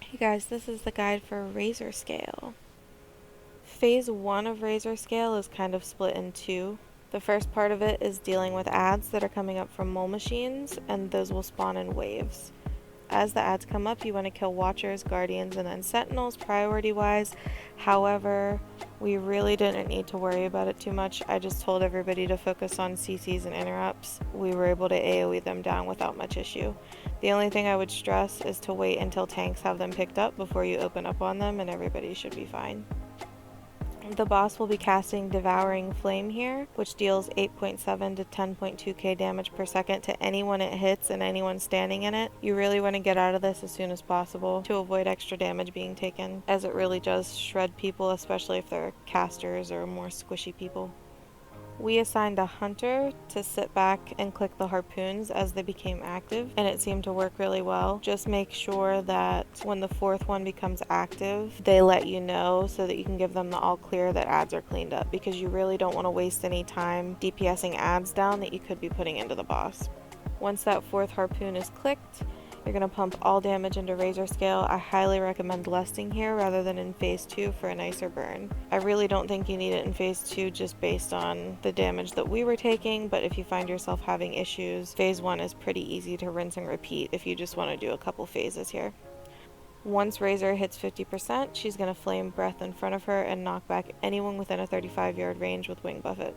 Hey guys, this is the guide for Razorscale. Phase 1 of Razorscale is kind of split in two. The first part of it is dealing with ads that are coming up from mole machines, and those will spawn in waves. As the ads come up, you want to kill Watchers, Guardians, and then Sentinels priority-wise. However, we really didn't need to worry about it too much. I just told everybody to focus on CCs and interrupts. We were able to AoE them down without much issue. The only thing I would stress is to wait until tanks have them picked up before you open up on them, and everybody should be fine. The boss will be casting Devouring Flame here, which deals 8.7 to 10.2k damage per second to anyone it hits and anyone standing in it. You really want to get out of this as soon as possible to avoid extra damage being taken, as it really does shred people, especially if they're casters or more squishy people. We assigned a hunter to sit back and click the harpoons as they became active, and it seemed to work really well. Just make sure that when the fourth one becomes active, they let you know so that you can give them the all clear that ads are cleaned up, because you really don't want to waste any time DPSing ads down that you could be putting into the boss. Once that fourth harpoon is clicked, you're going to pump all damage into Razorscale. I highly recommend lusting here rather than in phase 2 for a nicer burn. I really don't think you need it in phase 2 just based on the damage that we were taking, but if you find yourself having issues, phase 1 is pretty easy to rinse and repeat if you just want to do a couple phases here. Once Razor hits 50%, she's going to flame breath in front of her and knock back anyone within a 35-yard range with Wing Buffet.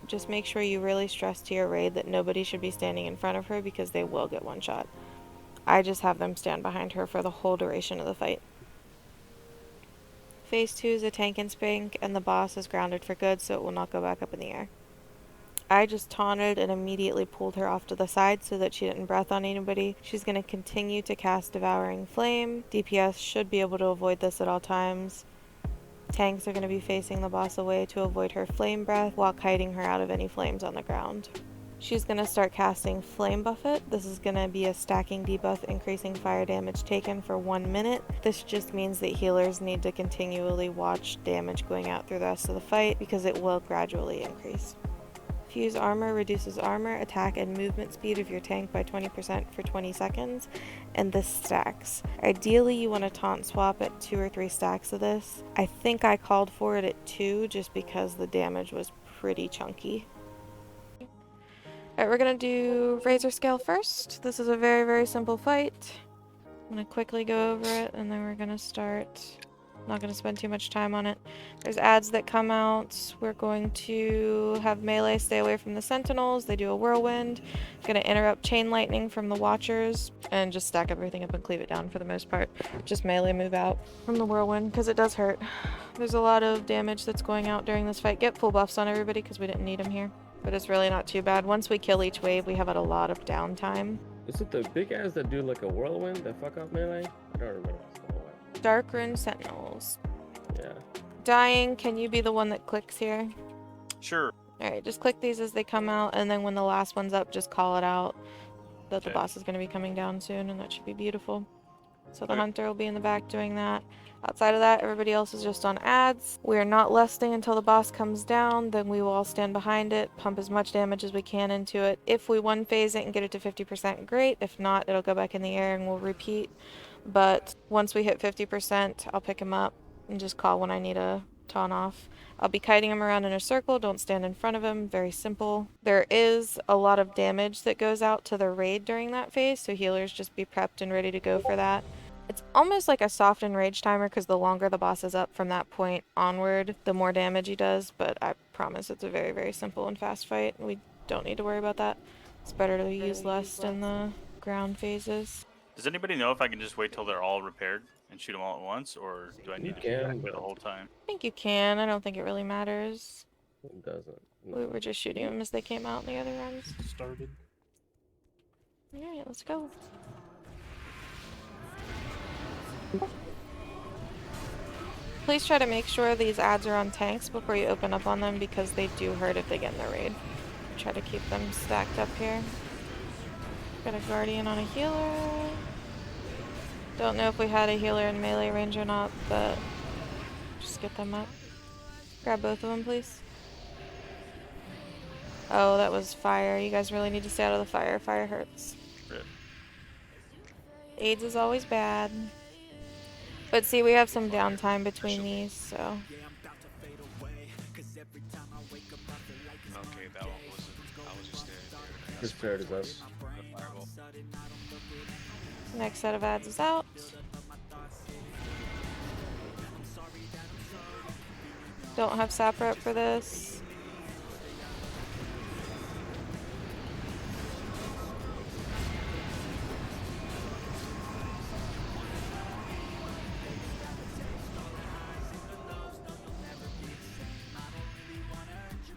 Just make sure you really stress to your raid that nobody should be standing in front of her because they will get one shot. I just have them stand behind her for the whole duration of the fight. Phase 2 is a tank and spank, and the boss is grounded for good, so it will not go back up in the air. I just taunted and immediately pulled her off to the side so that she didn't breath on anybody. She's going to continue to cast Devouring Flame. DPS should be able to avoid this at all times. Tanks are going to be facing the boss away to avoid her flame breath while kiting her out of any flames on the ground. She's going to start casting Flame Buffet. This is going to be a stacking debuff increasing fire damage taken for 1 minute. This just means that healers need to continually watch damage going out through the rest of the fight because it will gradually increase. Fuse Armor reduces armor, attack, and movement speed of your tank by 20% for 20 seconds, and this stacks. Ideally, you want to taunt swap at 2 or 3 stacks of this. I think I called for it at 2 just because the damage was pretty chunky. Alright, we're going to do Razorscale first. This is a very, very simple fight. I'm going to quickly go over it, and then we're going to start. Not going to spend too much time on it. There's ads that come out. We're going to have melee stay away from the sentinels. They do a whirlwind. Going to interrupt chain lightning from the watchers, and just stack everything up and cleave it down for the most part. Just melee move out from the whirlwind, because it does hurt. There's a lot of damage that's going out during this fight. Get full buffs on everybody, because we didn't need them here. But it's really not too bad. Once we kill each wave, we have a lot of downtime. Is it the big ass that do like a whirlwind that fuck up melee? I don't remember. Dark Rune Sentinels. Yeah. Dying, can you be the one that clicks here? Sure. Alright, just click these as they come out, and then when the last one's up, just call it out that the boss is going to be coming down soon, and that should be beautiful. So the hunter will be in the back doing that. Outside of that, everybody else is just on ads. We are not lusting until the boss comes down, then we will all stand behind it, pump as much damage as we can into it. If we one phase it and get it to 50%, great. If not, it'll go back in the air and we'll repeat. But once we hit 50%, I'll pick him up and just call when I need a taunt off. I'll be kiting him around in a circle, don't stand in front of him, very simple. There is a lot of damage that goes out to the raid during that phase, so healers just be prepped and ready to go for that. It's almost like a soft enrage timer because the longer the boss is up from that point onward, the more damage he does, but I promise it's a very, very simple and fast fight. We don't need to worry about that. It's better to use lust in the ground phases. Does anybody know if I can just wait till they're all repaired and shoot them all at once, or do I need to be back there the whole time? I think you can. I don't think it really matters. It doesn't. No. We were just shooting them as they came out in the other runs. Started. Alright, let's go. Please try to make sure these ads are on tanks before you open up on them because they do hurt if they get in the raid. Try to keep them stacked up here. Got a guardian on a healer. Don't know if we had a healer in melee range or not, but just get them up. Grab both of them, please. Oh, that was fire. You guys really need to stay out of the fire. Fire hurts. Rip. AIDS is always bad. But see, we have some downtime between these, so. Okay, that one wasn't. I was just standing there. And I This paired is us. the fireball. Next set of ads is out. Don't have sap rep for this.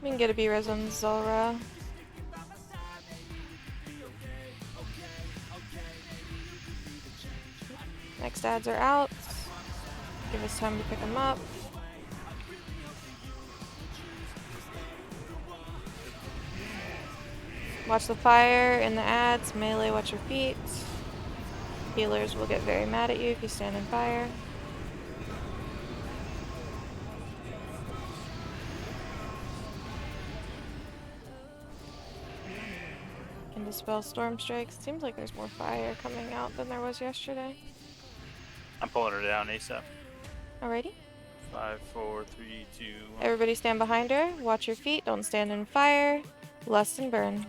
We can get a B-res on Zora. Next ads are out. Give us time to pick them up. Watch the fire in the ads. Melee, watch your feet. Healers will get very mad at you if you stand in fire. Can dispel storm strikes. Seems like there's more fire coming out than there was yesterday. I'm pulling her down ASAP. Alrighty. 5, 4, 3, 2, 1. Everybody stand behind her. Watch your feet. Don't stand in fire. Lust and burn.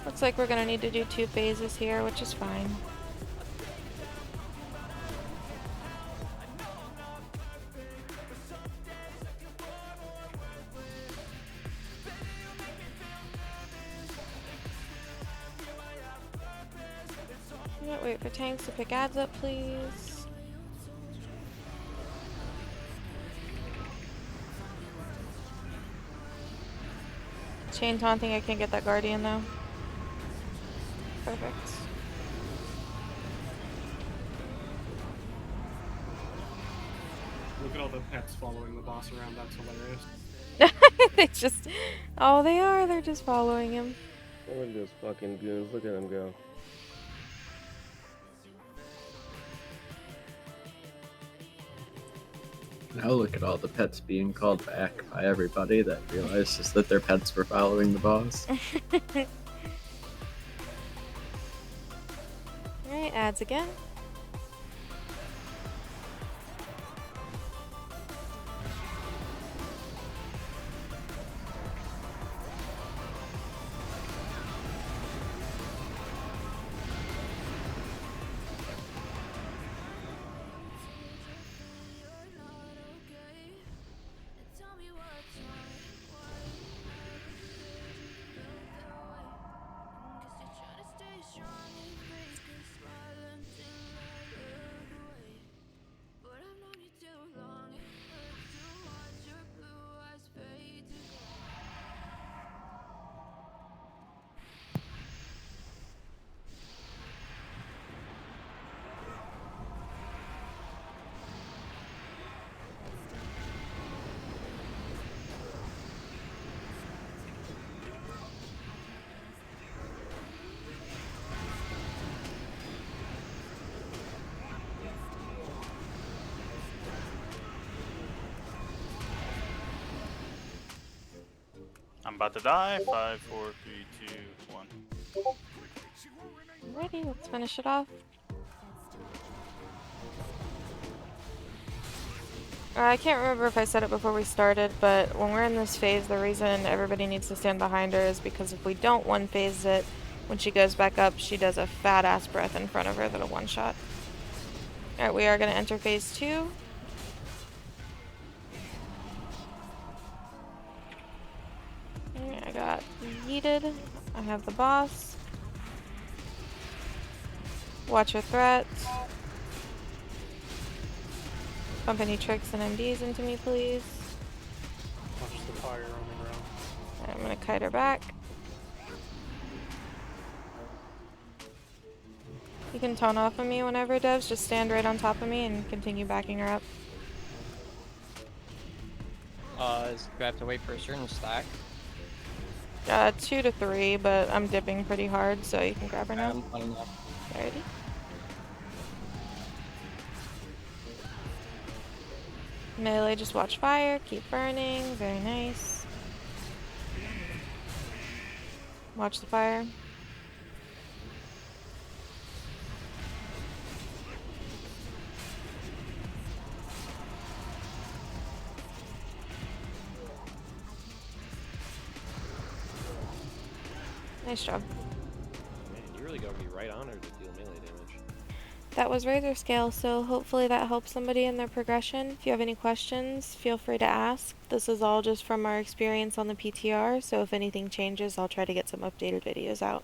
Looks like we're gonna need to do 2 phases here, which is fine. Yeah, wait for tanks to pick ads up, please. Chain taunting, I can't get that guardian though. Perfect. Look at all the pets following the boss around, that's hilarious. They just, oh, they are. They're just following him. Look at those fucking goons. Look at them go. Now look at all the pets being called back by everybody that realizes that their pets were following the boss. Alright, ads again. I'm about to die. 5, 4, 3, 2, 1. Ready, let's finish it off. I can't remember if I said it before we started, but when we're in this phase, the reason everybody needs to stand behind her is because if we don't one phase it, when she goes back up, she does a fat ass breath in front of her that'll one shot. Alright, we are going to enter phase 2. I got yeeted. I have the boss. Watch your threats. Pump any tricks and MDs into me, please. Watch the fire on the ground. I'm gonna kite her back. You can tone off of me whenever, Devs. Just stand right on top of me and continue backing her up. Do I have to wait for a certain stack? 2 to 3, but I'm dipping pretty hard, so you can grab her now. I'm putting up. Alrighty. Melee, just watch fire, keep burning, very nice. Watch the fire. Nice job. Man, you really gotta be right on her to deal melee damage. That was Razorscale, so hopefully that helps somebody in their progression. If you have any questions, feel free to ask. This is all just from our experience on the PTR, so if anything changes, I'll try to get some updated videos out.